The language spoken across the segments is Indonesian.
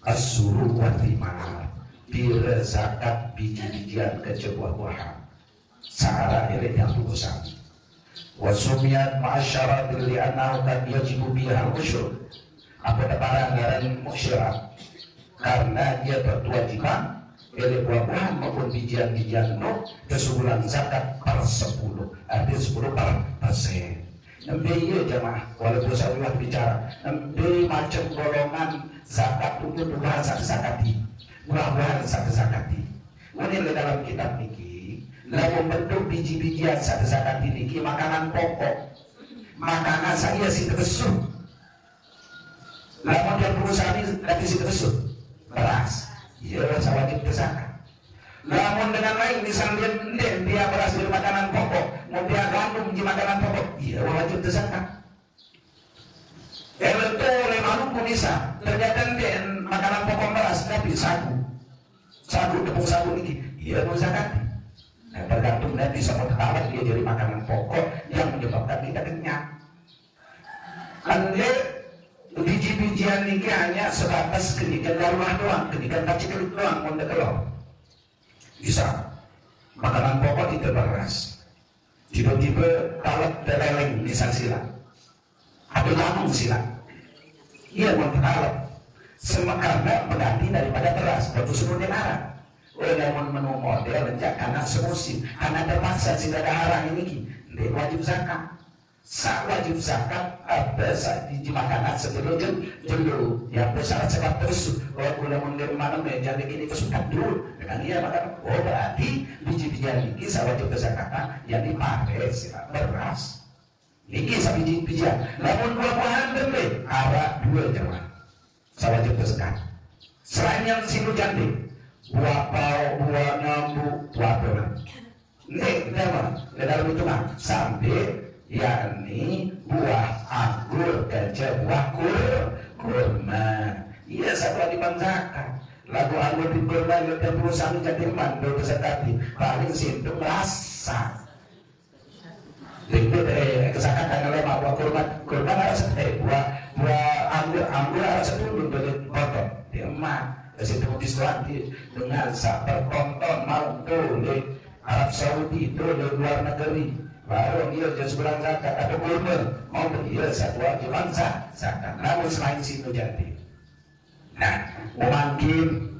as-suru wa thimar, pira zakat biji-bijian ke buah-buahan sa'ara ilik yang tubusan wa sumiyat ma'asyaratil li'annahu kan yajibu biha al-usyur, apa barang ngaran musyarat karena dia berkewajiban oleh buah-buahan maupun bijian-bijian kesebulan zakat per 10, artinya 10%. Nampi iya jamaah, walaupun saya bicara nampi macam golongan zakat tumbuh-tumbuhan zakati, buah-buahan zakati. Ini dalam kitab niki, dalam bentuk biji-bijian zakati niki makanan pokok, makanan saya si tersut. Lalu dia perusahaan ini nanti si tersut, beras, iya saya wajib berzakat. Namun dengan lain misalnya dia beras dari makanan pokok, mau dia gandum di makanan pokok, iya wajib berzakat. Betul, memang pun bisa. Ternyata dia makanan pokok beras, tapi sagu tepung sagu ini, iya mau zakat. Nah, tergantung nanti sama ketahuan dia dari makanan pokok yang menyebabkan kita kenyang. Kan dia biji-bijian ini hanya sebatas kenikan darulah doang, kenikan kacik doang, mau kelor. Bisa makanan pokok itu beras, tiba-tiba talat teleleng misal silang atau jagung silang, iya mau talat karena mengganti daripada beras waktu sebelumnya arah oleh menu model lenjak karena semusim karena terpaksa tidak ada harang ini dia wajib zakat. Sak wajib zakat ada saat di makanan sebelum jelu yang bersyarat sebab terus kalau gula mundur mana menjadi ini kesukaan dulu dengan dia makan berarti biji-bijian ini saya wajib zakatan yang dipakai sila beras ini saya biji-bijian namun buah-buahan beli arah 2 jemaah saya wajib zakat. Selain yang silu jandi buah pau, buah nyambu, buah pelan ini tema dalam hitungan sampai yakni buah anggur, gajah, buah kurma. Iya satu di zakat. Lagu anggur di kurma dan perusahaan jadi mandor sekali. Paling sintu rasa. Itu kesakatan kalau buah kurma harus buah anggur harus dulu dari potong. Dia mah situ diselanti dengan sabar tonton mau di Arab Saudi itu di luar negeri. Baru dia jadi sebulan zakat atau kurma mau dia satu wajib zakat. Namun selain situ jadi. Nah, mungkin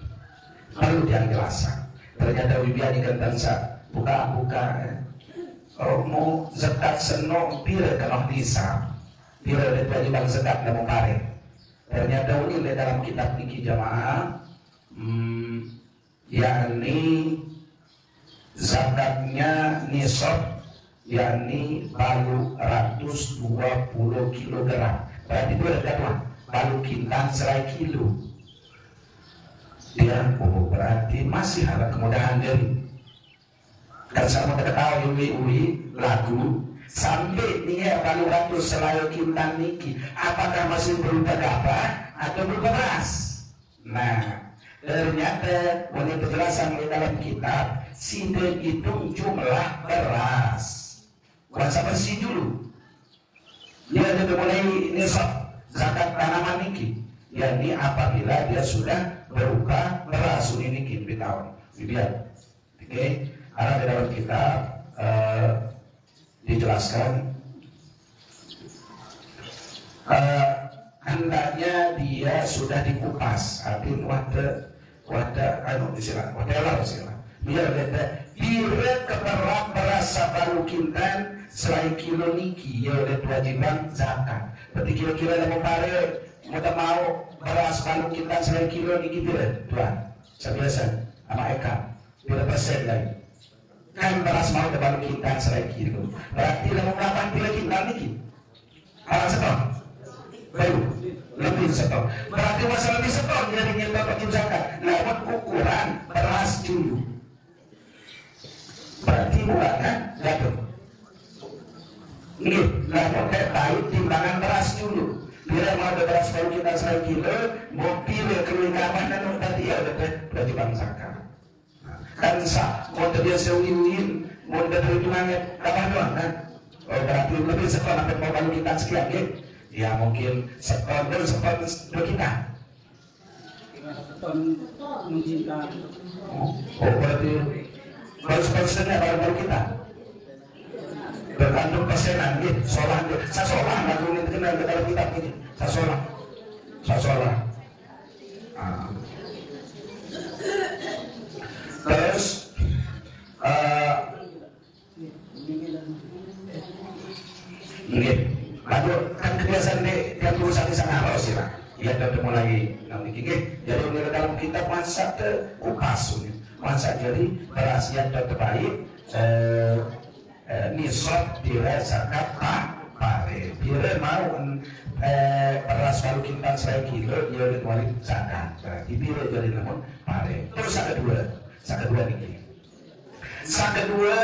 perlu dijelaskan. Ternyata wibian ikan tansa buka. Mau zakat seno pira kalau bisa. Pira dari bang zakat namun pare. Ternyata ini dalam kitab niki jamaah, yakni zakatnya nisab. Yakni balu 120 kg. Berarti itu ada balu kintan 1 kilo. Dia berarti masih ada kemudahan dari. Kalau sama kita tahu uwi lagu sampai dia balu 100 kintan niki, apakah masih berupa gabah atau berupa beras? Nah, ternyata oleh penjelasan di dalam kitab, sinden itu jumlah beras. Kuasa bersih dulu. Dia ada mulai nisab zakat tanaman niki. Yakni apabila dia sudah berupa beras ini niki tahun. Lihat. Oke. Ada di dalam kitab dijelaskan hendaknya dia sudah dikupas. Artinya wadah istilah. Biar ada pira keberat beras sabaru kintan selain kilo niki ya oleh kewajiban zakat. Berarti kira-kira yang mau beras balu kintan selain kilo niki pira tuan sebiasa sama Eka pira persen lagi kan beras mau balu kintan selain kilo berarti yang kapan pira kintan niki orang setor baru lebih setor berarti masalah lebih setor jadinya wajib zakat lewat ukuran beras dulu. Berarti bukan kan? Jatuh. Ini, pakai tahu timbangan beras dulu. Bila mau ada beras baru kita 1 kilo, mau pilih kelengkapan dan tadi ya berarti bangsakan. Kan sah, mau dia sewin, mau dia perhitungannya kapan doang kan? Oh, berarti lebih setor sampai mau baru kita sekian ya? Ya mungkin setor dan setor kita. mencinta. Oh berarti persennya baru kita bergantung persenan gitu. Solah saya solah lagu ini kenal dalam kitab ini. Saya solah. Terus lalu kan kebiasaan dia tulisan di sana harus ya. Ya sudah mulai nanti jadi di dalam kitab masa kupas masa jadi beras yang terbaik nisab dirasakan pare bila mau beras kalau kita 1 kilo dia dikuali zakat berarti bila jadi namun pare terus sak kedua ini sak kedua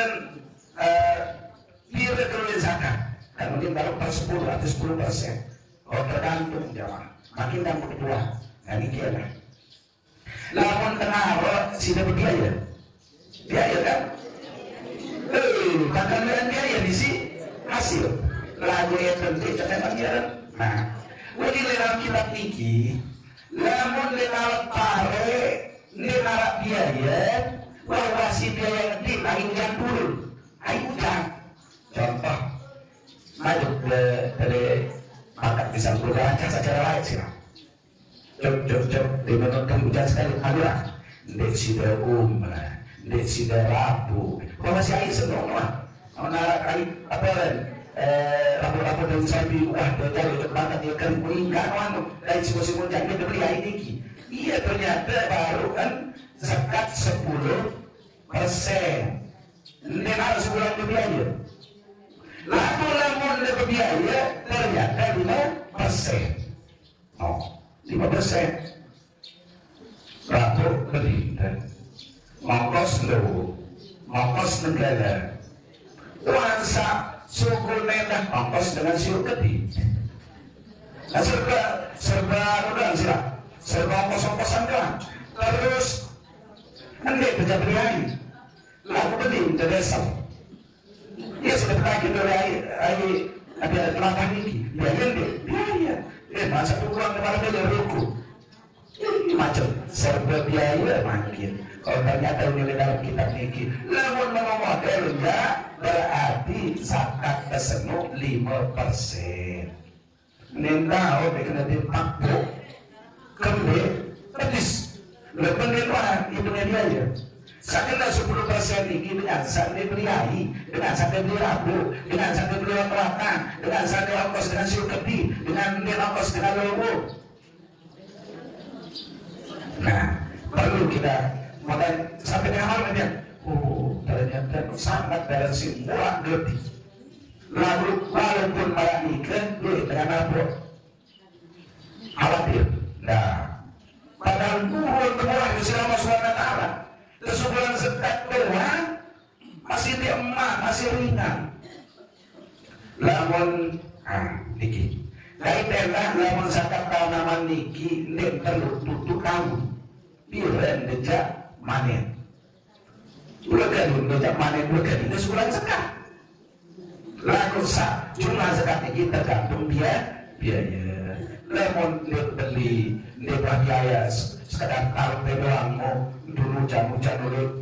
bila kalau zakat kemudian baru per 10 atau 10%. Oh tergantung jamaah. Makin dampak kedua. Nah ini dia lah. Lamun tengah sudah berbiaya. Biaya kan? Bahkan biaya di sini hasil. Lagu yang tentu jangan pelajaran. Nah, wadi dalam kitab niki, lamun dalam pare, dalam biaya, bahwa si biaya nanti lagi hujan turun. Ayo hujan. Contoh. Maju dari makan pisang berjalan secara lain sih. Cok di menonton hujan sekali aduh. Dek sida dek sida rabu. Kau masih air semua. Menara kali apa kan? Rabu-rabu dari sapi wah dari untuk banget dia kan meninggal anu dari semua jangan dibeli air niki. Iya ternyata baru kan zakat 10%. Ini harus sebulan berbiaya. Lamun berbiaya ternyata 5%. Oh, 5%. Ratu berhintar. Mongkos lewu, mongkos negara. Wansa suku nedah mongkos dengan siu kedih. Nah, serba udah sih, serba ongkos-ongkosan kan. Terus, anda kerja berhari. Lalu beding ke desa. Dia sudah berakhir dari air ada kelapa ini, biaya. Masa tu uang kemarin dia ruku. Macam serba biaya makin. Kalau ternyata ini dalam kitab niki, namun modelnya berarti zakat kesenu 5%. Nentau kena dipakai kembali pedis. Lepas nentau itu biaya. Sakitlah 10% ini dengan sampai beli air, dengan sampai beli rabu, dengan sampai beli makan, dengan sampai ongkos dengan siu kedi, dengan ongkos dengan logo. Nah, perlu kita makan sampai dengan hal ini. Oh, ternyata sangat dari semua ngerti. Lalu walaupun malah nikah, dengan apa? Khawatir. Nah, padahal turun kemurah di selama suara ta'ala. Sebulan zakat doang masih di emak, masih ringan. Lamun niki. Dari tenda lamun zakat tanaman niki nek perlu tutup tahun. Bilen dejak manen. Ulah kan dejak manen ulah kan itu sebulan zakat. Lalu jumlah zakat niki tergantung biaya. Lamun nek beli nek biaya sekadar taruh doang mau dulu jamu dulu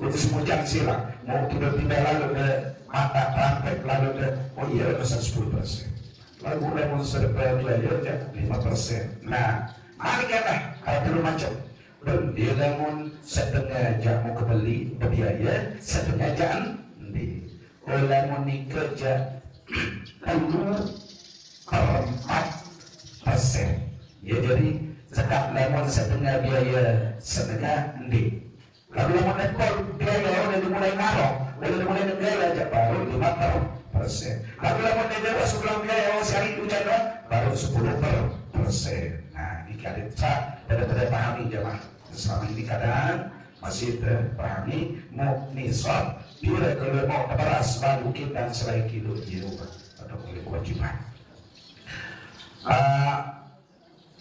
itu semua jam silang mau tiba-tiba lalu ke mata praktek lalu ke oh iya pesan 10%. Lalu mulai mau serba biaya aja 5%. Nah, mari kita kalau dulu macam dia namun setengah jamu kebeli berbiaya setengah jam di oleh mau kerja 4%. Ya jadi zakat lemon setengah biaya setengah ndi. Lalu lemon ekor biaya udah dimulai naruh, udah dimulai negara aja baru 5%. Lalu lemon negara sebelum biaya sehari hujan baru 10%. Nah ini kalian daripada pahami jemaah. Selama ini kadang masih terpahami mau nisab bila kalau mau beras baru kita selain kilo atau boleh kewajiban.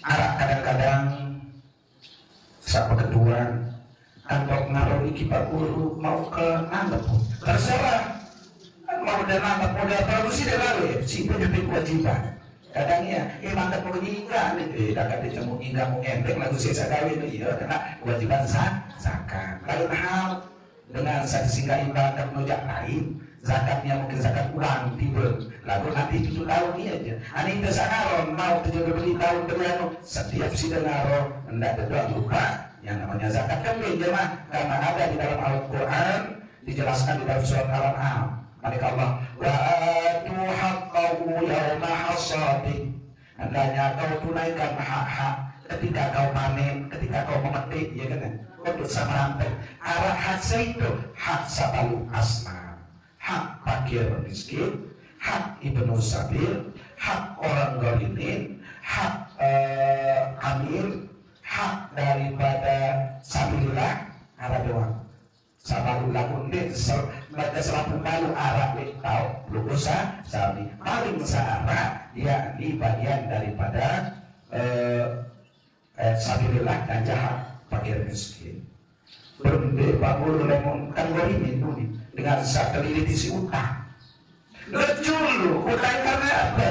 Kadang-kadang siapa kedua kantor ngaruh iki Pak Guru mau ke nangkep terserah mau dan nangkep modal produksi dia lalu ya si punya kewajiban kadangnya mantap mau nyingga nih kakak dia mau nyingga mau enteng lagu saya kawin iya karena kewajiban zakat lain hal dengan satu singgah ibadah nojak lain zakatnya mungkin zakat ulang tiba lalu nanti 7 tahun ini aja ani itu sakaron mau 70 tahun beriano setiap sidangaro hendak berdoa lupa yang namanya zakat kan jemaah karena ada di dalam Al-Quran dijelaskan di dalam surat Al-An'am maka Allah wa atu haqqahu yawma hasadi hendaknya kau tunaikan hak-hak ketika kau panen ketika kau memetik ya kan untuk sama rantai arah hak itu hak sabalu asna hak fakir miskin hak ibnu sabil hak orang golimin hak amil hak daripada sabilillah arah doang sabalu lagun deh mereka selalu malu arah tau lukusa sabi paling searah yakni bagian daripada sabilillah dan jahat fakir miskin berbeda Pak Guru lemon kan golimin tuh dengan satelit isi utang lucu utang karena apa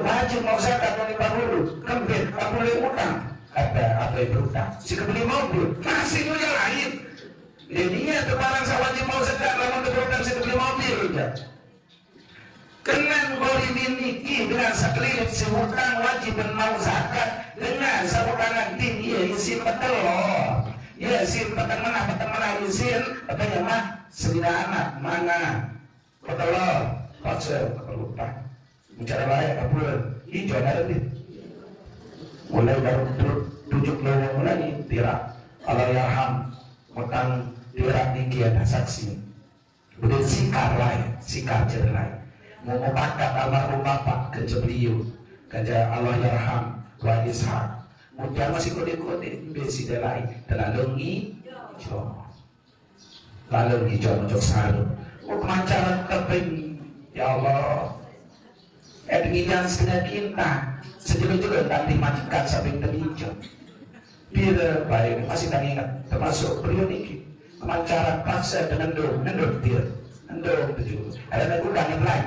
wajib mau zakat dari Pak Guru kembali Pak Guru utang apa yang berutang si kebeli mobil masih punya lain jadinya barang saya wajib mau zakat lamun berutang si kebeli mobil ya kenan golimin niki dengan satelit si utang wajib mau zakat dengan sabutangan tim iya isi petelor ya isin petang mana isin apa yang mah sedina anak mana petelor pasir lupa bicara layak kapuran hijau ada di mulai baru 7 mulai tirak Allah yarham utang tirak niki ada saksi udah sikar lain sikar cerai mau pakat almarhum bapak kerja beliau kerja Allah yarham wa ishak mudah masih kode-kode besi delai telalung hijau lalu hijau untuk selalu pemancaran teping ya Allah edingan sekedar kita sejauh juga nanti majikan sampai terhijau bila baik masih tak ingat termasuk beliau ini pemancaran paksa dengan nendor dia nendor tujuh ada lagu yang lain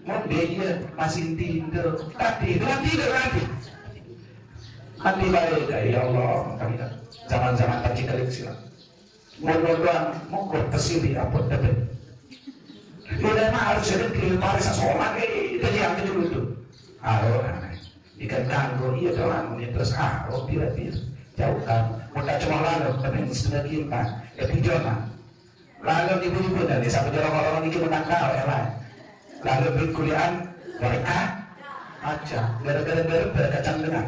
mau dia masih tidur tadi dengan tidur lagi hati baik ya Allah kami zaman-zaman tak kita silam mudah-mudahan monggo kesini apa tapi udah mah harus jadi kemarin seseorang jadi yang dulu itu ikan kanggo iya doang ini terus biar jauhkan mudah cuma lalu tapi sudah kita pijonan lalu ibu-ibu dari sampai orang-orang ini menangkal ya lain lalu berkuliahan mereka aja gara-gara berkacang dengan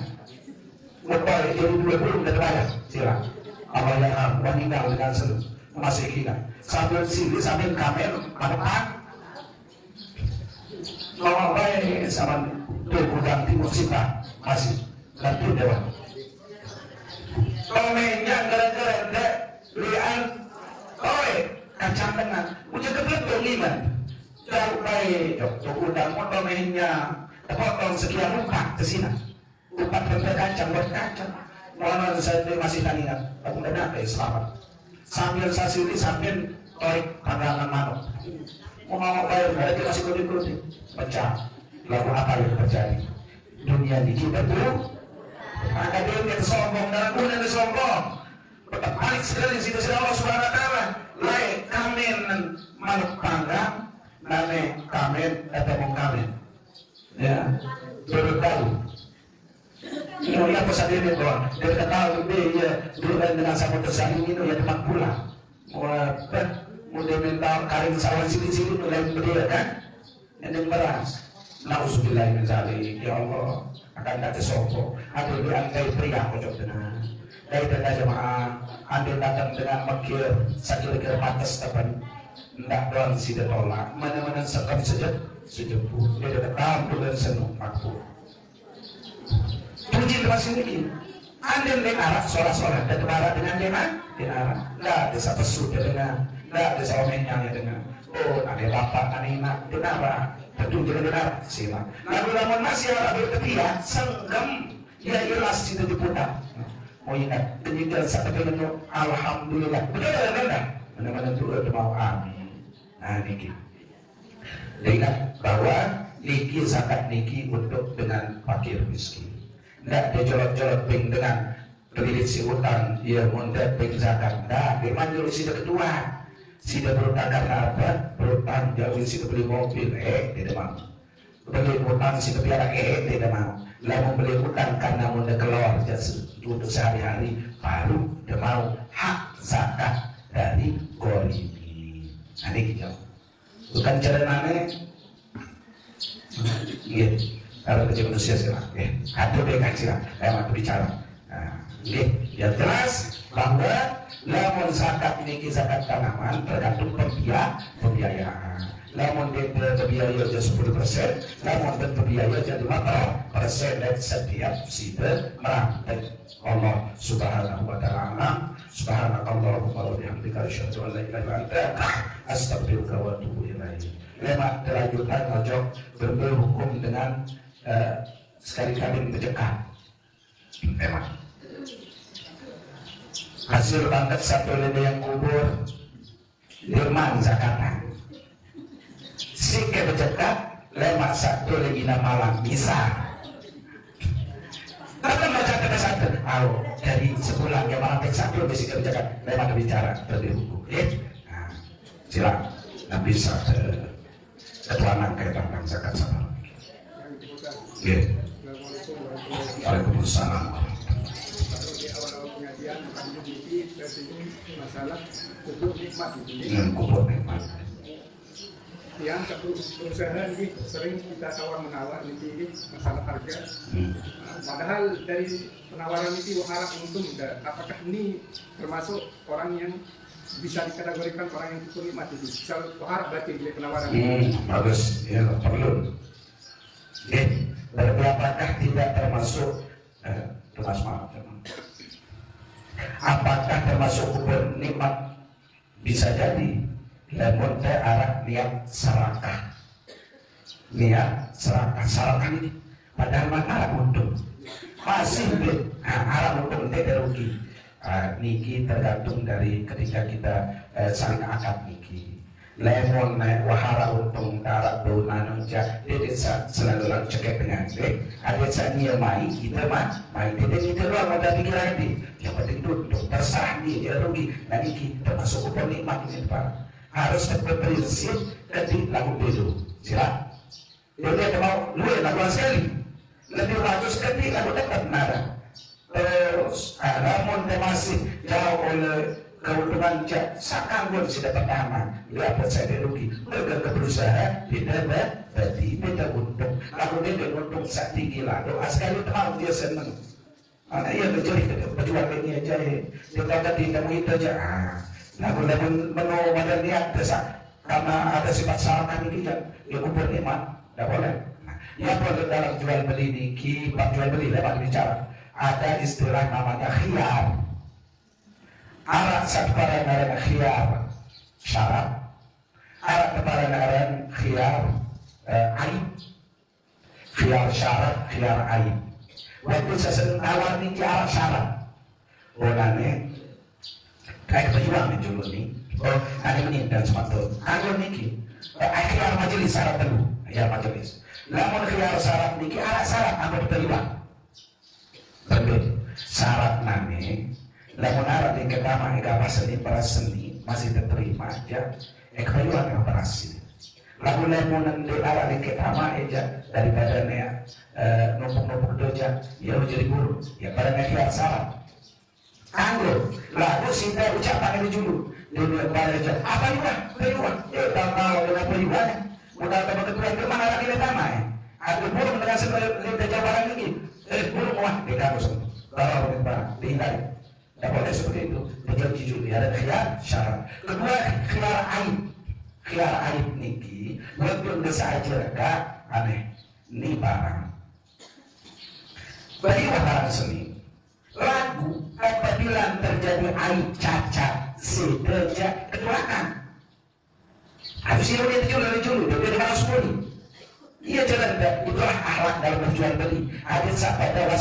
Lepas itu 20 udah terbayar silang Allah yang meninggal dengan seluruh masih kita sambil sini sambil kamel depan ngomong baik sama tuh gudang timur sifat masih dan tuh dewan komennya gara-gara dek lian kacang dengan udah kebetul gimana jauh baik tuh gudang mau komennya potong sekian rupa ke sini tempat berkacang mohon saya masih tak ingat aku udah sampai selamat sambil sasili sambil torik pandangan manuk mau bayar mereka masih kode-kode pecah lalu apa yang terjadi dunia di kita tuh ada dunia sombong dan dunia sombong balik sekali di situ Allah Subhanahu wa taala lain kamen manuk panggang nane kamen atau mau kamen ya bertahu ini apa saja dia doang dia ketahui dia dulu dengan sama tersaing ini ya tempat pulang mau mental karing sawan sini mulai berdua kan yang beras nauzubillah min zalik ya Allah akan datang sopo ada di antai pria kocok tenang dari tanda jemaah andai datang dengan makir sakit patas tepan tidak doang tidak tolak mana-mana sekam sejemput dia datang dan senang makbul puji terima kasih anda dengan arah sorak-sorak dan kemarahan dengan dengar tidak ada satu sudah dengan tidak ada sawomenyangnya dengan ada bapak anak dengar tentu dengar sila lalu namun masih ada berketia senggem ya jelas itu diputar mau ingat penyidikan satu dengan alhamdulillah benar mana-mana itu mau amin nah ini ingat bahwa niki zakat niki untuk dengan fakir miskin. Ndak dia jolot-jolot ping dengan kelilit si utang, dia mundat ping zakat. Ndak, dia manjur si kedua. Si berutang karena apa? Berutang jauhin si beli mobil, tidak mau. Beli utang si piara, tidak mau. Lah mau beli utang karena mau keluar untuk sehari-hari, baru dia mau hak zakat dari gorimi. Nah ini kita bukan cara mana? Iya, kalau kerja manusia siapa? Aduh deh kan siapa? Mau bicara. Yang jelas bahwa lamun zakat ini zakat tanaman tergantung pembiayaan. Lamun berbiaya jadi 10%, lamun berbiaya jadi 5% dari setiap sida merantai. Allah Subhanahu wa taala. Subhanakallahumma wa bihamdika asyhadu an la ilaha illa anta astaghfiruka wa atubu ilaik. Lema kelanjutan ojo berhukum dengan sekali kali mendekat. Memang hasil banget satu lele yang kubur dirman zakatan si kebejekat lemak satu lagi malam bisa tapi macam kata satu dari sebulan yang malam satu besi kebejekat lemak berbicara lebih hukum nah silakan nah bisa ketuanan kayak tentang zakat sama Waalaikumsalam. Masalah kubur nikmat kubur nikmat yang satu perusahaan ini sering kita tawar-menawar ini masalah harga padahal dari penawaran itu harap untung. Apakah ini termasuk orang yang bisa dikategorikan orang yang kubur nikmat itu? Misal harap berarti dari penawaran bagus, ya perlu berarti apakah tidak termasuk apakah termasuk kubur nikmat? Bisa jadi lamun teh arah niat serakah ini padahal mah arah untung masih arah untung teh rugi. Niki tergantung dari ketika kita saling akad niki. Lemon naik wahara untung darat bau nanungja dia selalu lang cekek dengan dek ada sania mai kita main dia itu doang ada pikiran dia yang penting duduk terserah dia rugi. Nah ini termasuk kubur nikmat ini Pak, harus berprinsip ketik lagu bedo sila dia mau lu lagu sekali lebih bagus ketik lagu dekat nada terus namun masih jauh oleh keuntungan sakanggun sudah pertama dia percaya rugi mereka ke perusahaan tidak berarti beda untung lalu dia untung saat tinggi lalu sekali tahu dia senang anak ia berjari berjuang ini aja dia kata tidak mau itu aja lalu menu badan lihat karena ada sifat sarakan ini kan dia kubur nikmat tidak boleh. Ya boleh dalam jual beli niki pak jual beli lewat bicara ada istilah namanya khiyar. Arak sebarang khiyar syarat, arak sebarang khiyar aib, khiyar syarat, khiyar aib. Waktu saya tawar ni arak syarat, orangnya kayak kejuang ni dulu ni. Ada meninggal semata. Aku niki, khiyar majelis syarat dulu, khiyar majelis. Lamun khiyar syarat niki arak syarat apa terlibat? Betul, syarat nane. Lamun arah di ketama ega seni para seni masih diterima aja ekayuan yang operasi. Lamun di arah di ketama aja daripada nea numpuk doja ya menjadi guru ya pada nea salah. Anggur lalu sinta ucapan ini dulu dia pada aja apa juga periwan tak mau dengan periwannya mudah tambah ketuaan ke mana lagi ketama aku burung dengan sebenarnya jawaban ini burung wah di kampus bawa barang dihindari. Tidak boleh seperti itu. Betul jujur ada khiyar syarat. Kedua khiyar aib niki belum bisa aja gak aneh. Ini barang. Bagi barang seni lagu apabila terjadi aib cacat sederja ketulakan. Harus dia julu dia harus pulih. Ia jalan itulah akhlak dalam berjual beli. Ada sahabat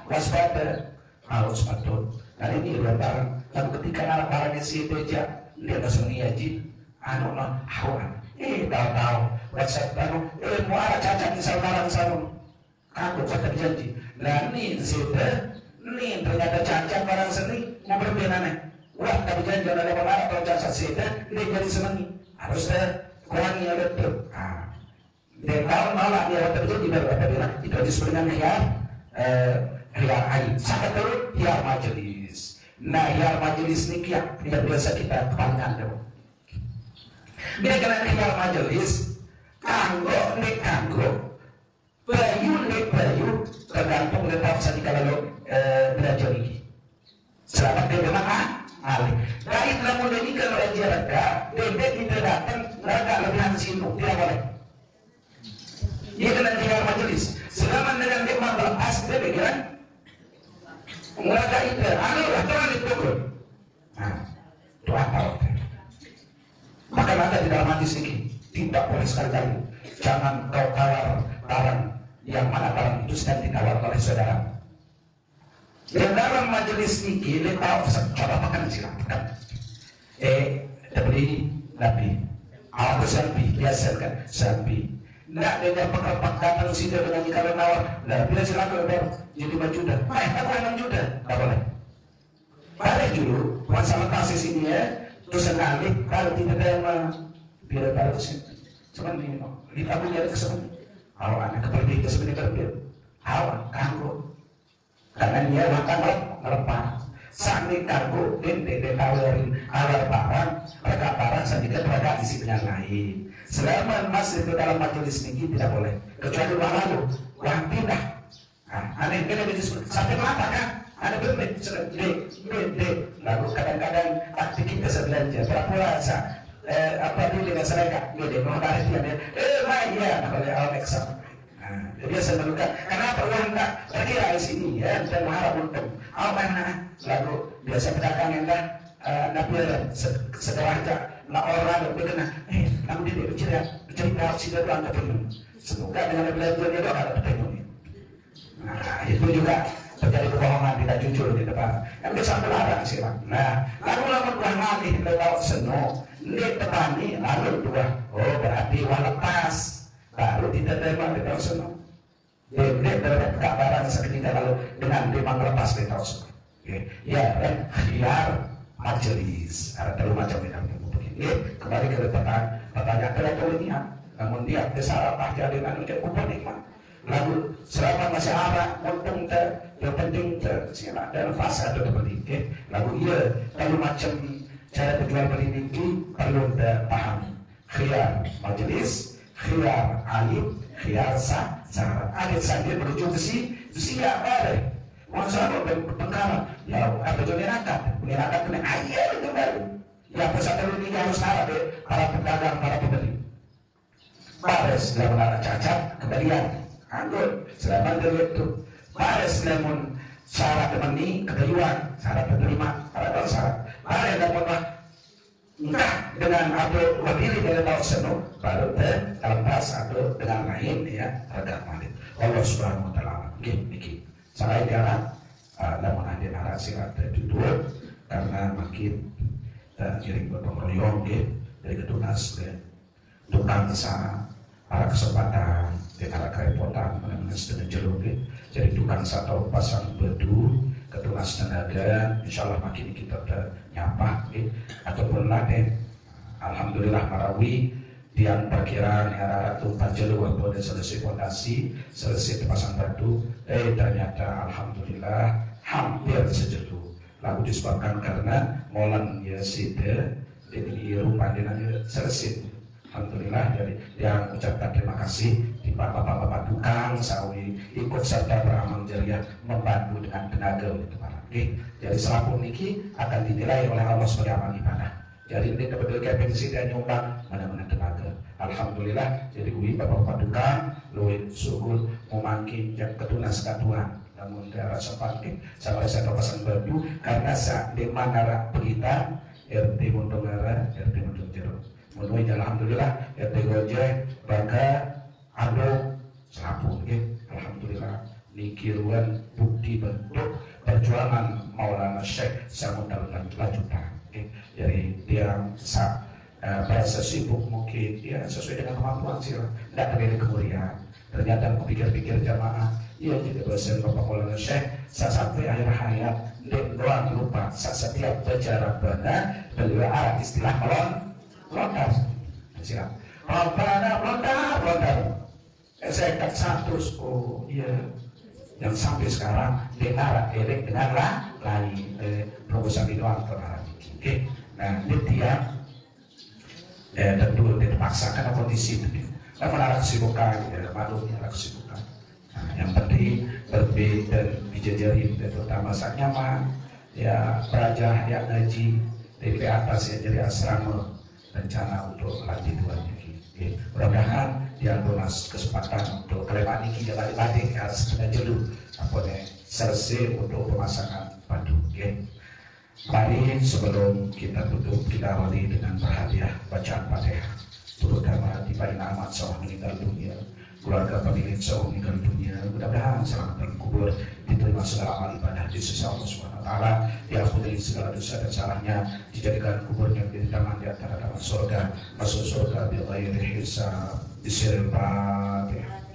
waspada harus patut. Nah ini dua barang. Lalu ketika anak barangnya si beja, dia langsung ngiaji, hawan. Tahu WhatsApp mau ada cacat di saluran salon aku kata janji nah nih sudah nih ternyata cacat barang seni mau berbeda nih wah tapi janji ada orang atau cacat sudah ini jadi senang harus kurangi ya betul dan tahun malah dia terjadi berapa bilang itu disebut dengan hiar air sangat terus hiar majelis nah hiar majelis ini yang biasa kita kepalkan dong bila kena hiar majelis kanggo bayu tergantung letak saat kalau belajar ini selamat dia memang alih kait namun ini kalau belajar dia tidak datang mereka lebihan sinu tidak boleh dia kena hiar majelis selama dengan dia lepas dia pikiran mereka itu lah jangan dipukul itu apa maka ada di dalam hadis ini tidak boleh sekali-kali jangan kau tawar barang yang mana barang itu sedang ditawar oleh saudara dan dalam majelis ini kita tahu coba makan silakan diberi nabi awak sampai biasa kan sampai nak dengan pekerpak datang sini dengan kalau nawar nah bila silakan jadi 5 juta aku 6 juta tak boleh balik dulu masalah kasus ini ya terus sekali kalau tidak ada biar baru sih cuman ini kita punya kesempatan awak anak keperdi itu sebenarnya biar awak kanggo karena dia makan melepas sambil kanggo dan tawarin awal barang mereka barang sedikit mereka isi dengan lain selama masih di dalam majelis ini tidak boleh kecuali lalu yang pindah aneh beda sampai mata kan ada berbeda lalu kadang-kadang aktif kita sebelanja berpuasa apa dulu dengan mereka dia mau tarik dia ya boleh Alexa biasa melukat kenapa uang tak terkira di sini ya dan mengharap untung mana lalu biasa pedagang yang dah nabi setelah nak orang berkena kamu dia bercerita sida doang ketemu semoga dengan belajar dia doang ada ketemu itu juga terjadi kebohongan tidak jujur di depan yang bisa melarang sih Pak lalu buah nanti lewat seno lihat petani lalu dua berarti uang lepas baru tidak terima di tahun seno dia dapat kabaran seketika lalu dengan memang lepas di tahun seno ya khiar majelis ada terlalu macam ini kembali ke pertanyaan keletolinya namun dia besar apa jadi nanti dia kupon nikmat lalu selama masih ada untung yang penting siapa dan fase atau seperti lalu ia kalau macam cara berjual beli ini perlu paham khiyar majelis khiyar alim khiyar syarat alit sambil menuju ke sini apa deh masalah berpengalaman ya apa punya akad kena ayah itu baru ya peserta ini harus tahu para pedagang para pembeli baris dalam menara cacat kembalian anggur selama itu baris namun syarat temani kedayuan syarat penerima para syarat baris namun entah dengan atau lebih dari tahun seno baru terlepas atau dengan lain ya terhadap malik Allah subhanahu wa ta'ala begini saya jarang namun ada narasi ada judul karena makin kirim gotong royong dari ketunas tukang sana para kesempatan di arah kerepotan mengenai sedang jeruk jadi tukang satu pasang bedu ketunas tenaga insyaallah makin kita nyapa ataupun lagi alhamdulillah marawi dian perkiraan arah tumpah jelu walaupun selesai fondasi selesai pasang batu ternyata alhamdulillah hampir sejelu lalu disebabkan karena molan ya sida jadi rupannya selesai alhamdulillah jadi yang ucapkan terima kasih di bapak-bapak tukang sawi ikut serta beramal jariah membantu dengan tenaga jadi selapun niki akan dinilai oleh Allah sebagai amal ibadah jadi ini kebetulan kayak pensi dan nyumbang mana-mana tenaga alhamdulillah jadi bapak-bapak tukang luwih sugul memangkin yang ketunas katuan namun daerah sempat sama saya pasang badu karena saat di mana kita RT Montongara RT Montongero menuju alhamdulillah RT Gojek Bangka Ado Selapun alhamdulillah nikiruan bukti bentuk perjuangan Maulana Syekh Samuddin Lajuta jadi dia merasa sibuk mungkin, ya sesuai dengan kemampuan sih, tidak terjadi kemuliaan. Ternyata pikir-pikir jamaah, ia juga dosen Bapak Maulana Syekh, saat sampai akhir hayat, doang lupa, saat setiap bicara benar, beliau ada istilah melontar. Siap. Melontar. Saya kata terus, oh iya, yang sampai sekarang dengar dengan lain proposal itu antara. Oke, nah ini dia tentu terpaksa karena kondisi itu. Kan menarik kesibukan, ya, maklumnya kesibukan. Nah, yang penting terbit dan dijajarin, terutama saat nyaman, ya pelajar yang ngaji dari atas ya jadi asrama rencana untuk lanjutannya. Okay. Mudah-mudahan dia lunas kesempatan untuk kelemaan ini kita balik harus kita jelu apa nih selesai untuk pemasangan padu. Okay. Mari sebelum kita tutup kita awali dengan berhadiah bacaan Fatihah. Terutama di Pak Amat seorang meninggal dunia, keluarga pemilik seorang meninggal dunia, mudah-mudahan selamat dalam kubur, diterima segala amal ibadah di sisi Allah Subhanahu Wa Taala, diampuni dari segala dosa dan salahnya, dijadikan kuburnya menjadi taman di antara taman surga, masuk surga bi ghairi hisab. Bismillahirrahmanirrahim.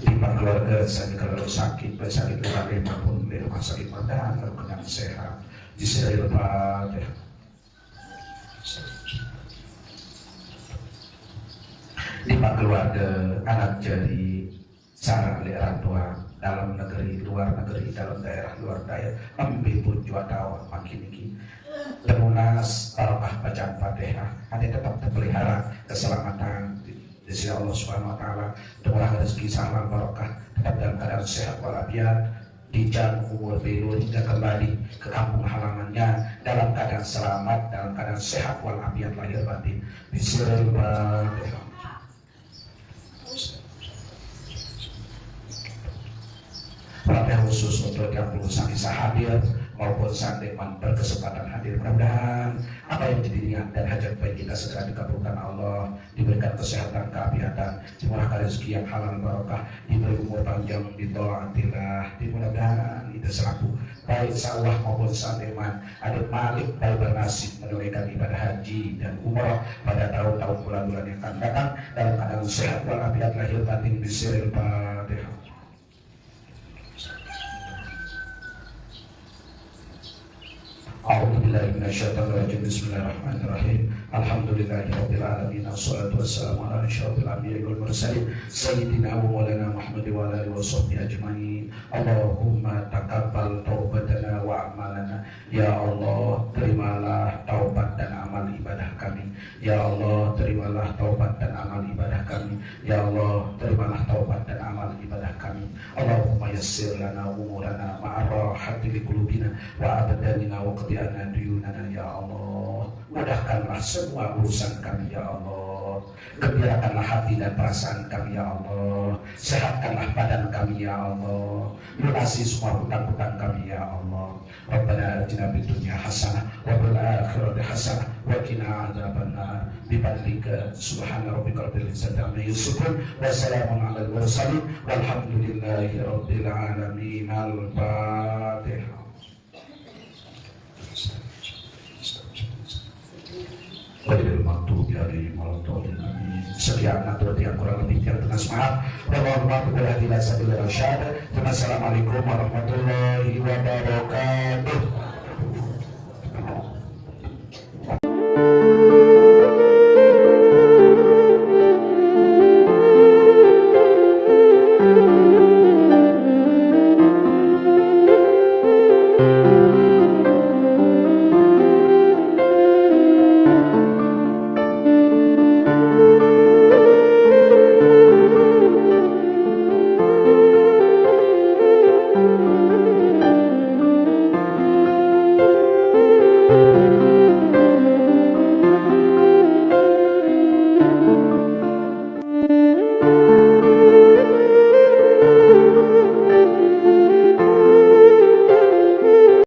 Lima keluarga saya kalau sakit, baik sakit keluarga maupun di rumah sakit mudah kalau kena sehat. Bismillahirrahmanirrahim. Lima keluarga anak jadi cara oleh orang tua dalam negeri, luar negeri, dalam daerah, luar daerah, pun juara makin ini. Temunas barokah bacaan Fatihah, ada tetap terpelihara keselamatan di sisi Allah Subhanahu Wa Taala, dimurahkan rezeki halal barokah, tetap dalam keadaan sehat walafiat, dijangkau umur belu hingga kembali ke kampung halamannya dalam keadaan selamat, dalam keadaan sehat walafiat lahir batin. Bismillahirrahmanirrahim. Fatihah khusus untuk yang belum bisa hadir maupun sandeman berkesempatan hadir, mudah-mudahan apa yang jadi niat dan hajat baik kita segera dikabulkan Allah, diberikan kesehatan, keafiatan, dimurahkan rezeki yang halal barokah, diberi umur panjang, ditolaatillah, mudah-mudahan itu selaku baik sawah maupun sandeman adit malik baik bernasib menunaikan ibadah haji dan umrah pada tahun-tahun bulan-bulan yang akan datang dalam keadaan sehat walafiat lahir batin. Bismillahirrahmanirrahim. A'udzubillahi minasyaitonirrajim. Bismillahirrahmanirrahim. Alhamdulillahirabbil alamin. Wassalatu wassalamu ala asyrofil anbiya'i wal mursalin sayyidina wa maulana Muhammad wa ala alihi washabbihi ajmain. Allahumma taqabbal taubatana wa amalana. Ya Allah, terimalah taubat dan amal ibadah kami. Ya Allah, terimalah taubat dan amal ibadah kami. Ya Allah, terimalah taubat dan amal ibadah kami. Allahumma yassir lana umurana ma'arrahati liqulubina wa abdanina wa qadi'ana duyunana. Ya Allah, mudahkanlah semua urusan kami ya Allah, gembirakanlah hati dan perasaan kami ya Allah, sehatkanlah badan kami ya Allah, lunasi semua hutang-hutang kami ya Allah. Rabbana atina fid dunya hasanah wa fil akhirati hasanah wa qina adzabannar. Bifadlika subhana rabbika rabbil izzati amma yasifun wa salamun alal mursalin walhamdulillahi rabbil alamin. Al-Fatihah. Sekian naturut yang kurang lebih yang dengan semangat. Wassalamualaikum warahmatullahi wabarakatuh.